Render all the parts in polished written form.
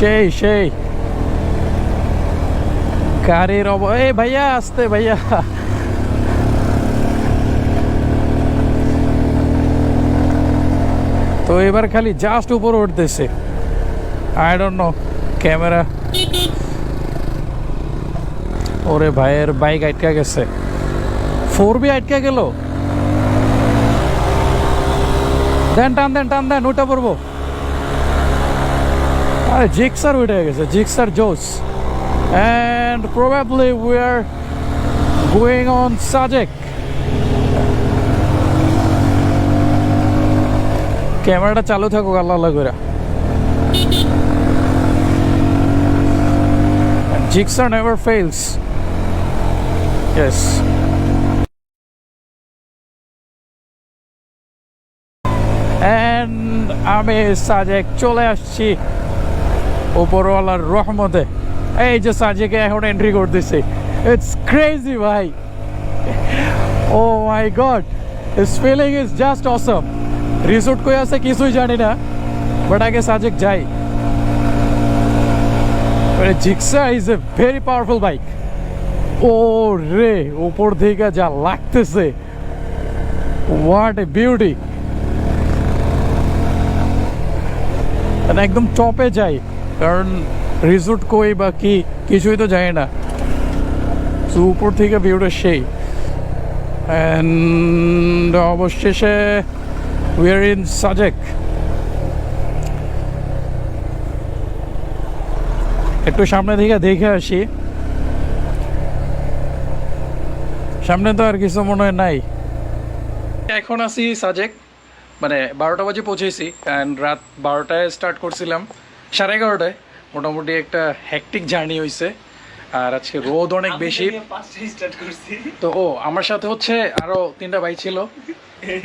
সেই গাড়ির এই ভাইয়া আসতে ভাইয়া, তো এবার খালি জাস্ট উপরে উঠতেছে। I don't know camera. ওরে ভাইয়ের বাইক আটকা গেছে, 4B আটকা গেল। টান দেন ওটা পড়বো। আরে জিক্সার উঠে গেছে, জিক্সার জোস। And probably we are going on Sajek. ক্যামেরাটা চালু থাকুক আল্লাহ আল্লাহ করে। Jigsaw never fails. Yes. And আমি সাজেক চলে আসছি উপরওয়ালার রহমতে। এই যে সাজেকে এখন এন্ট্রি করতেছে। ইটস ক্রেজি ভাই, oh my God, this feeling is just awesome. Resort কই আছে কিছুই জানি না, বাট আগে সাজেক যাই। Gixxer is a very powerful bike. ও রে, উপর থেকে যা লাগতেছে, হোয়াট এ বিউটি। একদম টপে যাই, কারণ রিসোর্ট কই বা কি কিছুই তো জানি না। তো উপর থেকে ভিউটা সেই। অ্যান্ড অবশেষে উই আর ইন সাজেক। একটু সামনে থেকে দেখে আসি, সামনে তো আর কিছু মনে হয় নাই। এখন আছি সাজেক, মানে 12টা বাজে পৌঁছেছি। অ্যান্ড রাত 12টায় স্টার্ট করছিলাম, 11:30টায়। মোটামুটি একটা হ্যাকটিক জার্নি হয়েছে। আর আজকে রোদ অনেক বেশি। তো আমার সাথে হচ্ছে আরো 3টা ভাই ছিল।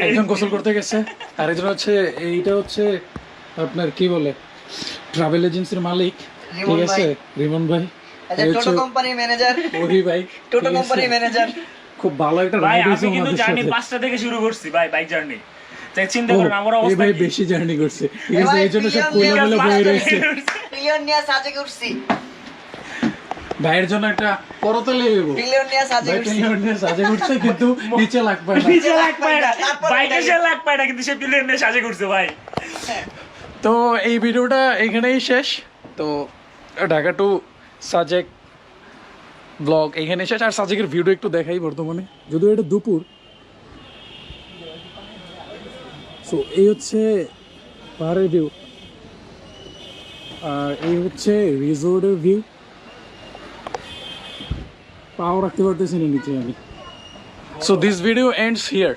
একজন গোসল করতে গেছে, আর একজন হচ্ছে এইটা হচ্ছে আপনার কি বলে ট্রাভেল এজেন্সির মালিক, ঠিক আছে, রিমন ভাই। টোটো কোম্পানি ম্যানেজার, ওহি ভাই, টোটো কোম্পানি ম্যানেজার। খুব ভালো একটা রাইড হইছে। আমি কিন্তু জার্নি 5টা থেকে শুরু করছি ভাই, বাইক জার্নি। তাই চিন্তা করেন আমার অবস্থা। এই ভাই বেশি জার্নি করছে, ঠিক আছে, এইজন্য সব কোলামেলা বয়ে রয়েছে। পিলিয়ন নিয়ে সাজেকে উঠছি ভাইয়ের জন্য একটা করতলে দেব। পিলিয়ন নিয়ে সাজেকে উঠছি, পিলিয়ন নিয়ে সাজেকে উঠছে, কিন্তু নিচে লাগ পায় না, নিচে লাগ পায় না, বাইকে সে লাগ পায় না, কিন্তু সে পিলিয়ন নিয়ে সাজে করছে ভাই। তো এই ভিডিওটা এখানেই শেষ। তো ঢাকা টু সাজেক ব্লগ এখানে শেষ। আর সাজেকের ভিডিও একটু দেখাই বর্তমানে, যদিও এটা দুপুর। সো এই হচ্ছে পাহাড়ের ভিউ, আর এই হচ্ছে রিসোর্টের ভিউ। পাও রাখতে পারতেছি না নিচে আমি। So this video ends here.